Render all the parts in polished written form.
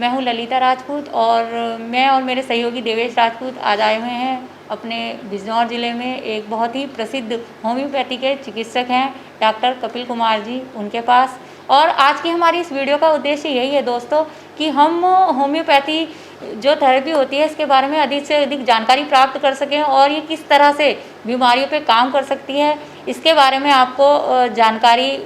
मैं हूं ललिता राजपूत और मैं और मेरे सहयोगी देवेश राजपूत आज आए हुए हैं अपने बिजनौर ज़िले में। एक बहुत ही प्रसिद्ध होम्योपैथी के चिकित्सक हैं डॉक्टर कपिल कुमार जी, उनके पास। और आज की हमारी इस वीडियो का उद्देश्य यही है दोस्तों कि हम होम्योपैथी जो थेरेपी होती है इसके बारे में अधिक से अधिक जानकारी प्राप्त कर सकें और ये किस तरह से बीमारियों पे काम कर सकती है, इसके बारे में आपको जानकारी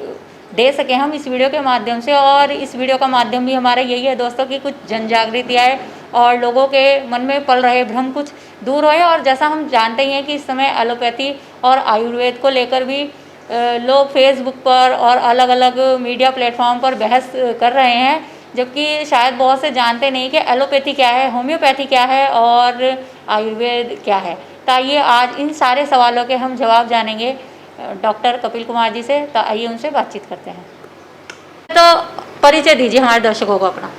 दे सकें हम इस वीडियो के माध्यम से। और इस वीडियो का माध्यम भी हमारा यही है दोस्तों कि कुछ जन जागृति आए और लोगों के मन में पल रहे भ्रम कुछ दूर होए। और जैसा हम जानते ही हैं कि इस समय एलोपैथी और आयुर्वेद को लेकर भी लोग फेसबुक पर और अलग अलग मीडिया प्लेटफॉर्म पर बहस कर रहे हैं, जबकि शायद बहुत से जानते नहीं कि एलोपैथी क्या है, होम्योपैथी क्या है और आयुर्वेद क्या है। तो आइए आज इन सारे सवालों के हम जवाब जानेंगे डॉक्टर कपिल कुमार जी से। तो आइए उनसे बातचीत करते हैं। तो परिचय दीजिए हमारे दर्शकों को अपना।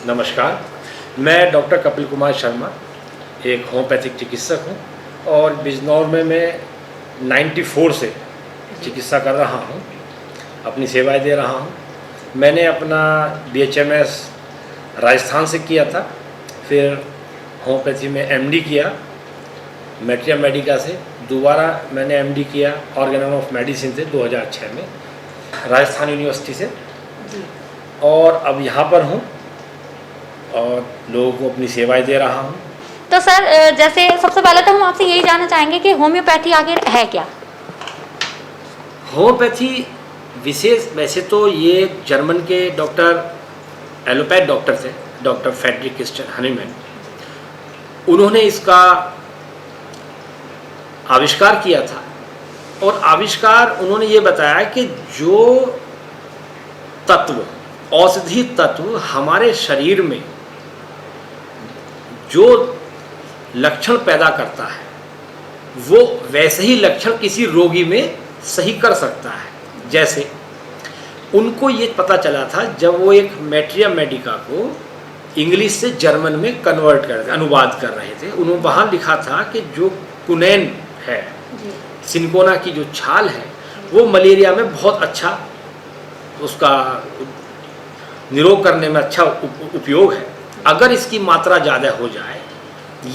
नमस्कार, मैं डॉक्टर कपिल कुमार शर्मा एक होम्योपैथिक चिकित्सक हूं और बिजनौर में मैं 94 से चिकित्सा कर रहा हूं, अपनी सेवाएं दे रहा हूं। मैंने अपना BHMS राजस्थान से किया था, फिर होम्योपैथी में MD किया मैट्रिया मेडिका से, दोबारा मैंने MD किया ऑर्गेनम ऑफ मेडिसिन से 2006 में राजस्थान यूनिवर्सिटी से, और अब यहाँ पर हूँ और लोगों को अपनी सेवाएं दे रहा हूँ। तो सर जैसे सबसे पहले तो हम आपसे यही जानना चाहेंगे कि होम्योपैथी आखिर है क्या? होम्योपैथी विशेष वैसे तो ये जर्मन के एलोपैथ डॉक्टर थे, डॉक्टर फ्रेडरिक क्रिस्टियन हनीमैन। उन्होंने इसका आविष्कार किया था और आविष्कार उन्होंने ये बताया कि जो तत्व, औषधि तत्व हमारे शरीर में जो लक्षण पैदा करता है वो वैसे ही लक्षण किसी रोगी में सही कर सकता है। जैसे उनको ये पता चला था जब वो एक मैट्रिया मेडिका को इंग्लिश से जर्मन में कन्वर्ट कर अनुवाद कर रहे थे। उन्होंने वहाँ लिखा था कि जो कुनैन है, सिनकोना की जो छाल है, वो मलेरिया में बहुत अच्छा उसका निरोग करने में अच्छा उपयोग है। अगर इसकी मात्रा ज़्यादा हो जाए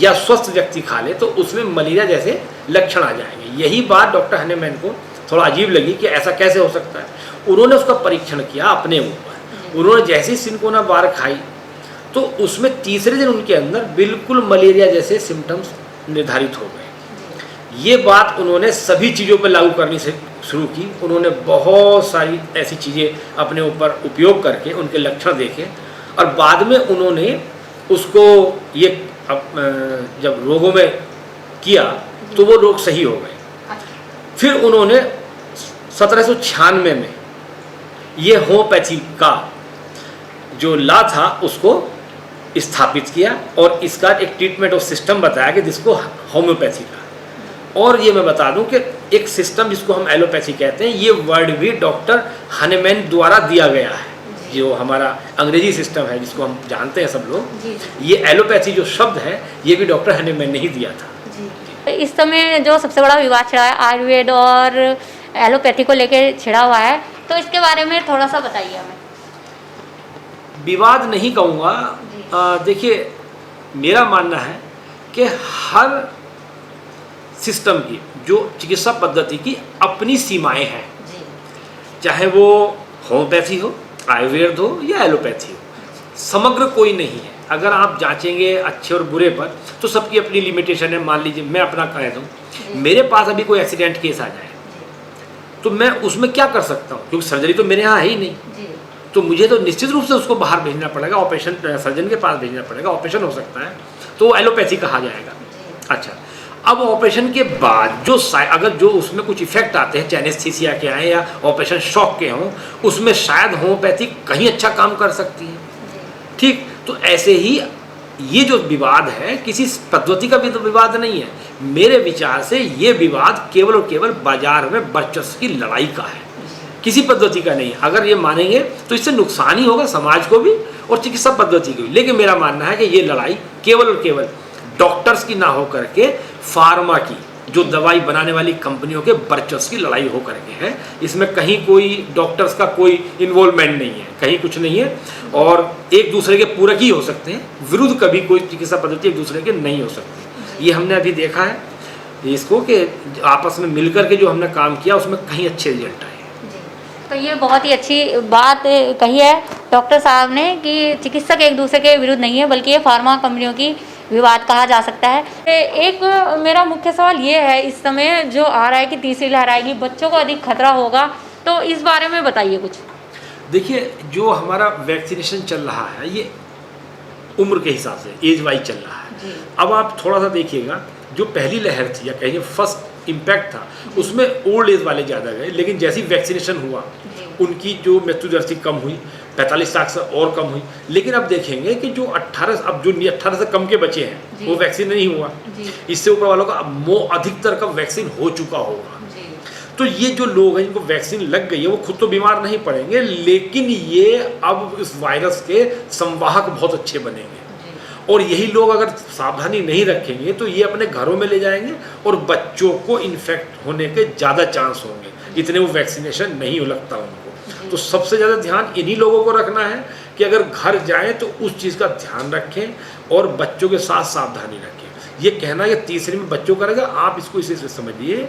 या स्वस्थ व्यक्ति खा ले तो उसमें मलेरिया जैसे लक्षण आ जाएंगे। यही बात डॉक्टर हनीमैन को थोड़ा अजीब लगी कि ऐसा कैसे हो सकता है। उन्होंने उसका परीक्षण किया अपने ऊपर। उन्होंने जैसे ही सिनकोना बार खाई तो उसमें तीसरे दिन उनके अंदर बिल्कुल मलेरिया जैसे सिम्टम्स निर्धारित हो गए। ये बात उन्होंने सभी चीज़ों पर लागू करनी से शुरू की। उन्होंने बहुत सारी ऐसी चीज़ें अपने ऊपर उपयोग करके उनके लक्षण देखे और बाद में उन्होंने उसको ये जब रोगों में किया तो वो रोग सही हो गए। फिर उन्होंने 1796 में ये होम्योपैथी का जो लॉ था उसको स्थापित किया और इसका एक ट्रीटमेंट और सिस्टम बताया कि जिसको होम्योपैथी का। और ये मैं बता दूं कि एक सिस्टम जिसको हम एलोपैथी कहते हैं, ये वर्ड भी डॉक्टर हनीमैन द्वारा दिया गया है। जो हमारा अंग्रेजी सिस्टम है जिसको हम जानते हैं सब लोग, ये एलोपैथी जो शब्द है ये भी डॉक्टर हनीमैन ने ही दिया था। इस समय जो सबसे बड़ा विवाद छिड़ा है आयुर्वेद और एलोपैथी को लेकर छिड़ा हुआ है, तो इसके बारे में थोड़ा सा बताइए हमें। विवाद नहीं कहूँगा, देखिए मेरा मानना है कि हर सिस्टम की, जो चिकित्सा पद्धति की अपनी सीमाएं हैं, चाहे वो होम्योपैथी हो, आयुर्वेद हो या एलोपैथी हो, समग्र कोई नहीं है। अगर आप जांचेंगे अच्छे और बुरे पर तो सबकी अपनी लिमिटेशन है। मान लीजिए मैं अपना कह दूँ, मेरे पास अभी कोई एक्सीडेंट केस आ जाए तो मैं उसमें क्या कर सकता हूँ, क्योंकि सर्जरी तो मेरे यहाँ है ही नहीं, तो मुझे तो निश्चित रूप से उसको बाहर भेजना पड़ेगा, ऑपरेशन सर्जन के पास भेजना पड़ेगा, ऑपरेशन हो सकता है तो एलोपैथी कहा जाएगा। अच्छा, अब ऑपरेशन के बाद जो अगर जो उसमें कुछ इफेक्ट आते हैं, चाहे एनेस्थीसिया के आए या ऑपरेशन शॉक के हों, उसमें शायद होम्योपैथी कहीं अच्छा काम कर सकती है। ठीक, तो ऐसे ही ये जो विवाद है किसी पद्धति का भी तो विवाद नहीं है। मेरे विचार से ये विवाद केवल और केवल बाजार में वर्चस्व की लड़ाई का है, किसी पद्धति का नहीं है। अगर ये मानेंगे तो इससे नुकसान ही होगा समाज को भी और चिकित्सा पद्धति को भी। लेकिन मेरा मानना है कि ये लड़ाई केवल और केवल डॉक्टर्स की ना हो करके फार्मा की, जो दवाई बनाने वाली कंपनियों के वर्चस्व की लड़ाई हो करके है। इसमें कहीं कोई डॉक्टर्स का कोई इन्वॉल्वमेंट नहीं है, कहीं कुछ नहीं है, और एक दूसरे के पूरक ही हो सकते हैं, विरुद्ध कभी कोई चिकित्सा पद्धति एक दूसरे के नहीं हो सकती। ये हमने अभी देखा है इसको कि आपस में मिलकर के जो हमने काम किया उसमें कहीं अच्छे रिजल्ट आए। तो ये बहुत ही अच्छी बात कही है डॉक्टर साहब ने कि चिकित्सक एक दूसरे के विरुद्ध नहीं है, बल्कि ये फार्मा कंपनियों की विवाद कहा जा सकता है। एक मेरा मुख्य सवाल ये है, इस समय जो आ रहा है कि तीसरी लहर आएगी, बच्चों को अधिक खतरा होगा, तो इस बारे में बताइए कुछ। देखिए, जो हमारा वैक्सीनेशन चल रहा है ये उम्र के हिसाब से एज वाइज चल रहा है। अब आप थोड़ा सा देखिएगा, जो पहली लहर थी या कहिए फर्स्ट इम्पैक्ट था, उसमें ओल्ड एज वाले ज़्यादा गए, लेकिन जैसे ही वैक्सीनेशन हुआ उनकी जो मृत्यु दर थी कम हुई, 45 लाख से और कम हुई। लेकिन अब देखेंगे कि जो 18 से कम के बच्चे हैं वो वैक्सीन नहीं हुआ, इससे ऊपर वालों का अब अधिकतर का वैक्सीन हो चुका होगा। तो ये जो लोग हैं जिनको वैक्सीन लग गई है वो खुद तो बीमार नहीं पड़ेंगे, लेकिन ये अब इस वायरस के संवाहक बहुत अच्छे बनेंगे। और यही लोग अगर सावधानी नहीं रखेंगे तो ये अपने घरों में ले जाएंगे और बच्चों को इन्फेक्ट होने के ज़्यादा चांस होंगे, इतने वो वैक्सीनेशन नहीं लगता उनको। तो सबसे ज़्यादा ध्यान इन्हीं लोगों को रखना है कि अगर घर जाएं तो उस चीज़ का ध्यान रखें और बच्चों के साथ सावधानी रखें। ये कहना ये तीसरे में बच्चों करेगा, आप इसको इसी से समझिए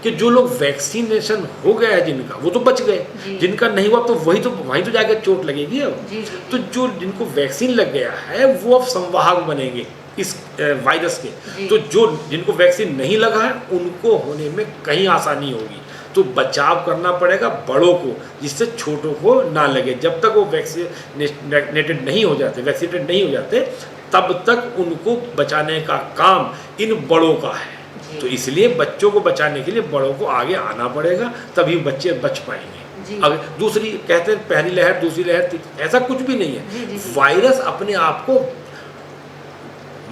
कि जो लोग वैक्सीनेशन हो गया है जिनका, वो तो बच गए, जिनका नहीं हुआ तो वहीं तो जाकर चोट लगेगी। अब तो जो जिनको वैक्सीन लग गया है वो अब संवाहक बनेंगे इस वायरस के। तो जो जिनको वैक्सीन नहीं लगा है उनको होने में कहीं आसानी होगी। तो बचाव करना पड़ेगा बड़ों को, जिससे छोटों को ना लगे। जब तक वो वैक्सीनेटेड नहीं हो जाते तब तक उनको बचाने का काम इन बड़ों का है। तो इसलिए बच्चों को बचाने के लिए बड़ों को आगे आना पड़ेगा, तभी बच्चे बच पाएंगे। अगर दूसरी कहते हैं पहली लहर दूसरी लहर, ऐसा कुछ भी नहीं है। वायरस अपने आप को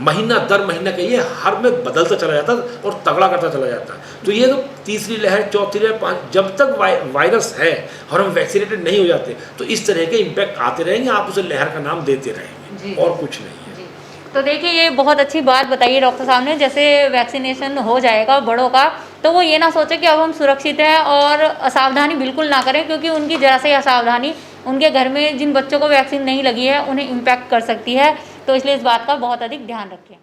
महीना दर महीना कहिए हर में बदलता चला जाता और तगड़ा करता चला जाता। तो ये तो तीसरी लहर चौथी लहर जब तक वायरस है और हम वैक्सीनेटेड नहीं हो जाते तो इस तरह के इम्पैक्ट आते रहेंगे, आप उसे लहर का नाम देते रहेंगे और कुछ नहीं है। तो देखिए, ये बहुत अच्छी बात बताइए डॉक्टर साहब ने, जैसे वैक्सीनेशन हो जाएगा बड़ों का तो वो ये ना सोचे कि अब हम सुरक्षित हैं और असावधानी बिल्कुल ना करें, क्योंकि उनकी जरा से असावधानी उनके घर में जिन बच्चों को वैक्सीन नहीं लगी है उन्हें इम्पैक्ट कर सकती है। तो इसलिए इस बात का बहुत अधिक ध्यान रखें।